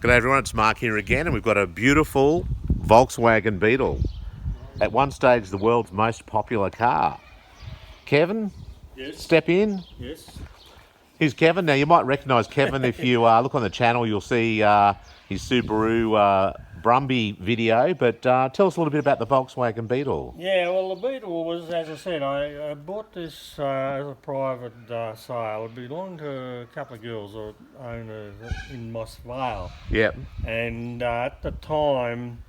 G'day everyone, it's Mark here again, and we've got a beautiful Volkswagen Beetle. At one stage, the world's most popular car. Kevin, Yes. step in. Yes. Here's Kevin. Now, you might recognise Kevin if you look on the channel. You'll see his Subaru Brumby video, but tell us a little bit about the Volkswagen Beetle. Yeah, well, the Beetle was, as I said, I bought this as a private sale. It belonged to a couple of girls that own in Moss Vale. Yep. And at the time,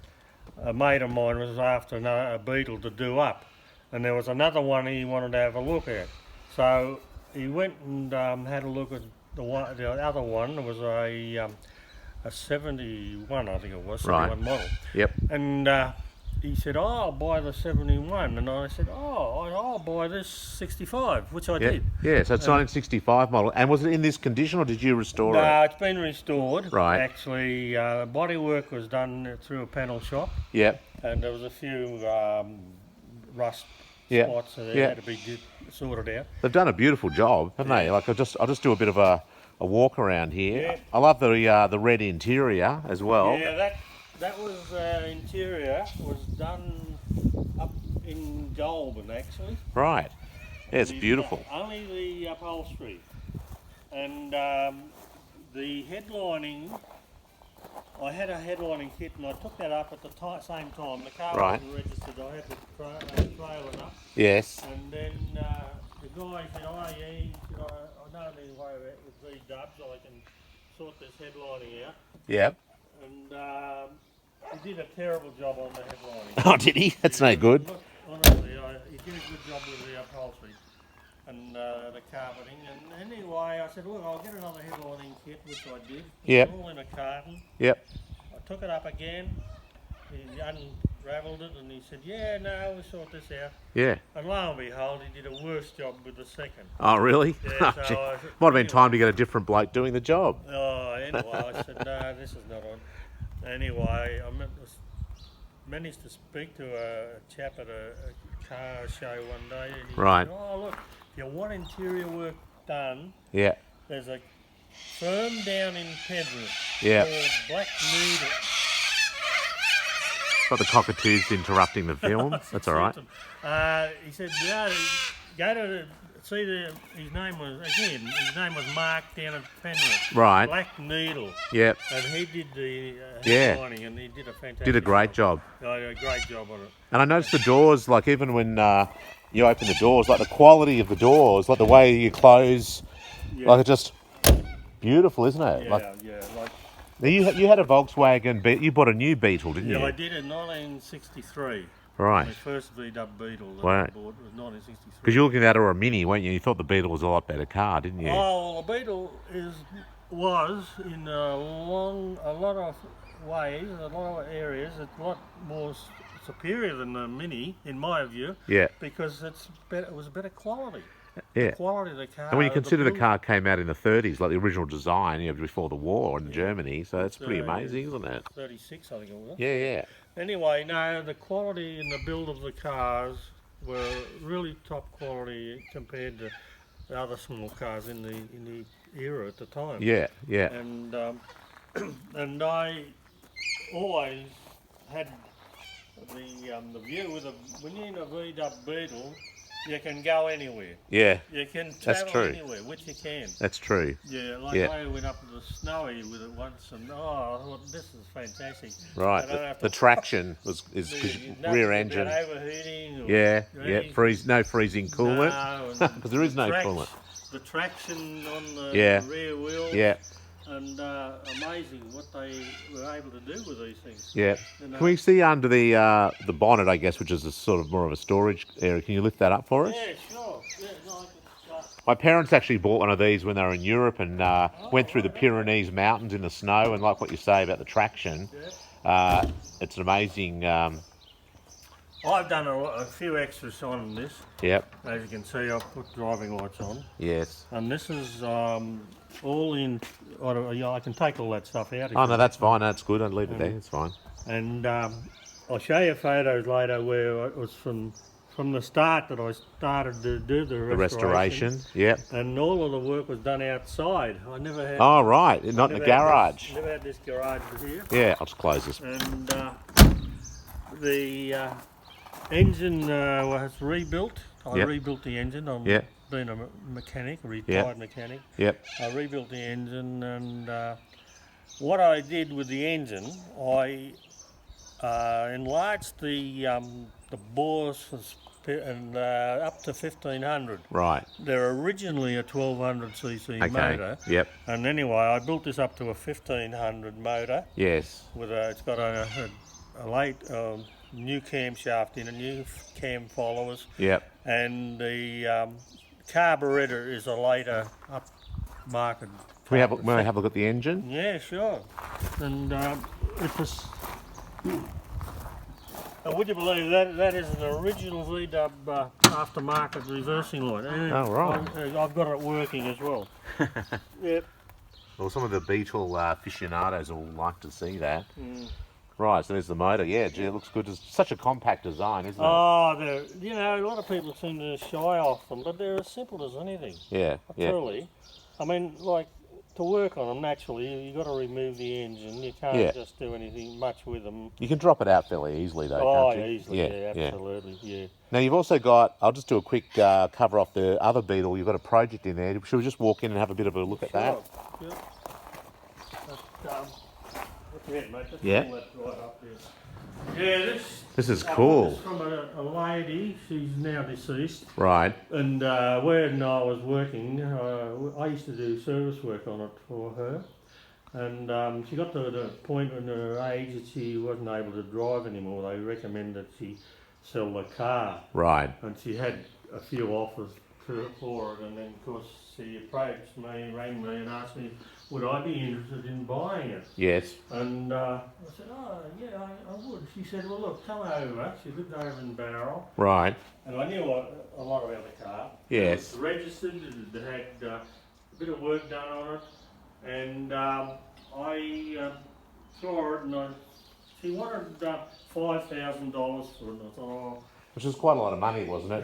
a mate of mine was after a Beetle to do up. And there was another one he wanted to have a look at. So he went and had a look at the other one. It was a 71, I think it was, 71 Right. model. Yep. And he said, "Oh, I'll buy the 71." And I said, "Oh, I'll buy this 65," which I Yep. did. Yeah, so it's 1965 model. And was it in this condition, or did you restore it? No, it's been restored. Right. Actually, body work was done through a panel shop, Yep. and there was a few rust Yeah. spots that Yeah. had to be sorted out. They've done a beautiful job, haven't they? Like I'll just do a bit of a walk around here. Yeah. I love the red interior as well. Yeah, that was interior was done up in Goulburn, actually. Right. Yeah, it's The- beautiful. Only the upholstery. And the headlining, I had a headlining kit and I took that up at the same time. The car Right. wasn't registered, I had to trail it up. Yes. And then the guy said, "Oh yeah," he said, I don't need to worry about with V-dubs, I can sort this headlining out. Yep. And he did a terrible job on the headlining. Oh, did he? That's no good. Look, honestly, he did a good job with the upholstery and the carpeting. And anyway, I said, "Look, I'll get another headlining kit," which I did. Yep. It was all in a carton. Yep. I took it up again. He unravelled it and he said, "Yeah, no, we'll sort this out." Yeah. And lo and behold, he did a worse job with the second. Oh, really? Yeah, so Gee, I said, might have been anyway. time to get a different bloke doing the job. Oh, anyway, I said, "No, this is not on." Anyway, managed to speak to a chap at a car show one day, and he Right. said, "Oh, look, if you want interior work done, Yeah. there's a firm down in Penrith Yeah. called Black Needle." Got the cockatoos interrupting the film. That's all right. He said, "Yeah, go to see his name was Mark down at Penrith. Right. Black Needle." Yep. And he did the Yeah. headlining, and he did a fantastic. Did a great job. A great job on it. And I noticed the doors, like even when you open the doors, like the quality of the doors, like the way you close, Yeah. like it's just beautiful, isn't it? Yeah, Like yeah. Like, now you had a Volkswagen, you bought a new Beetle, didn't yeah, you? I did in 1963. Right. My first VW Beetle that Right. I bought was 1963. Because you're looking at that or a Mini, weren't you? You thought the Beetle was a lot better car, didn't you? Oh, the Beetle was in a lot of ways, a lot of areas, it's a lot more superior than the Mini, in my view. Yeah. Because it was better quality. Yeah. Quality of the car. And when you consider the build- car came out in the 30s, like the original design, before the war in Germany, so that's pretty amazing, isn't it? 36, I think it was. Yeah, yeah. Anyway, no, the quality and the build of the cars were really top quality compared to the other small cars in the era at the time. Yeah, yeah. And and I always had the view with when you're in a VW Beetle, you can go anywhere. Yeah, You can That's travel true. anywhere, which you can. that's true. Yeah, like Yeah. I went up to the Snowy with it once, and I thought this is fantastic. Right. I don't have The to- traction is Nothing rear about engine. overheating. Or Yeah, yeah. anything. No freezing coolant. No, Because there is no coolant. The traction on the Yeah. rear wheel. Yeah, And amazing what they were able to do with these things. yeah. You know? Can we see under the bonnet, I guess, which is a sort of more of a storage area? Can you lift that up for us? Yeah, sure. Yeah, no, I can, My parents actually bought one of these when they were in Europe and went through the Pyrenees mountains in the snow. And like what you say about the traction, it's an amazing. I've done a few extras on this. Yep. As you can see, I've put driving lights on. Yes. And this is all in. I can take all that stuff out. if Oh you no, that's fine. That's good. I'd leave it there. It's fine. And I'll show you photos later where it was from from the start that I started to do the restoration. Yep. And all of the work was done outside. I never had. Oh, right. Not in the garage. Never had this garage here. Yeah, I'll just close this. And the engine was rebuilt. I rebuilt the engine. I'm being a mechanic, a retired mechanic. Yep. I rebuilt the engine, and what I did with the engine, I enlarged the bores and up to 1500. Right. They're originally a 1200cc motor. Yep. And anyway, I built this up to a 1500 motor. Yes. With it's got a late new camshaft in it, new cam followers. Yep. And the carburetor is a later upmarket. May I have a look at the engine? Yeah, sure. And it was. Would you believe that is an original VW aftermarket reversing light? Oh, right. I've got it working as well. Yep. Well, some of the Beetle aficionados will like to see that. Right, so there's the motor. Yeah, gee, it looks good. It's such a compact design, isn't it? Oh, you know, a lot of people seem to shy off them, but they're as simple as anything. Yeah, Truly. I mean, like, to work on them, naturally, you've got to remove the engine. You can't just do anything much with them. You can drop it out fairly easily, though, can't you? Easily, yeah, absolutely, yeah. Now, you've also got, I'll just do a quick cover off the other Beetle. You've got a project in there. Should we just walk in and have a bit of a look at that? Yep. Mate, yeah. Right up there. Yeah, this is cool. This is from a lady. She's now deceased. Right. And when I was working, I used to do service work on it for her. And she got to the point in her age that she wasn't able to drive anymore. They recommended that she sell the car. Right. And she had a few offers for it, and then of course she approached me, rang me and asked me would I be interested in buying it. Yes. And I said, oh yeah, I would. She said, well look, come over. She lived over in Barrel. Right. And I knew a lot about the car. Yes. It was registered, it had a bit of work done on it, and I saw it, and she wanted $5,000 for it, and I thought, oh. Which is quite a lot of money, wasn't it?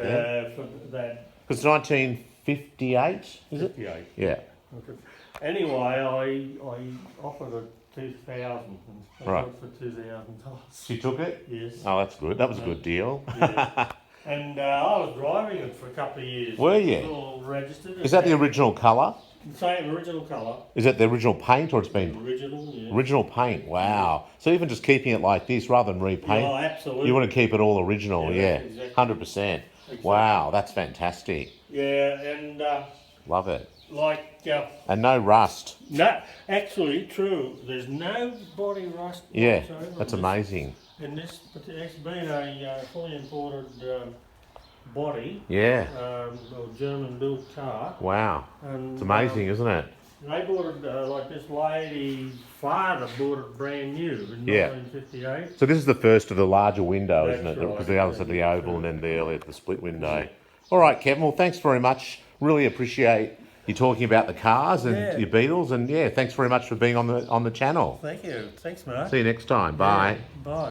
For that. Because 1958, is it? 58. Yeah. Okay. Anyway, I offered her 2,000 and I got it for $2,000. She took it? Yes. Oh, that's good. That was a good deal. Yeah. And I was driving it for a couple of years. Were you? It was all registered. Is that the original colour? Same original colour. Is that the original paint, or it's been original? Yeah. Original paint. Wow. So even just keeping it like this rather than repaint. Oh, absolutely. You want to keep it all original, yeah. Exactly. 100%. Exactly. Wow, that's fantastic. Yeah, and love it. Like. And no rust. No, actually, true. There's no body rust. Yeah, whatsoever that's amazing. And this, it's been a fully imported body. Yeah. A German-built car. Wow. And, it's amazing, isn't it? They bought it, like this lady's father bought it brand new in 1958. So this is the first of the larger window, isn't it? Right. Because the others are the oval and then the split window. All right, Kevin. Well, thanks very much. Really appreciate you talking about the cars and your Beetles, and thanks very much for being on the channel. Thank you. Thanks, Mark. See you next time. Bye. Bye.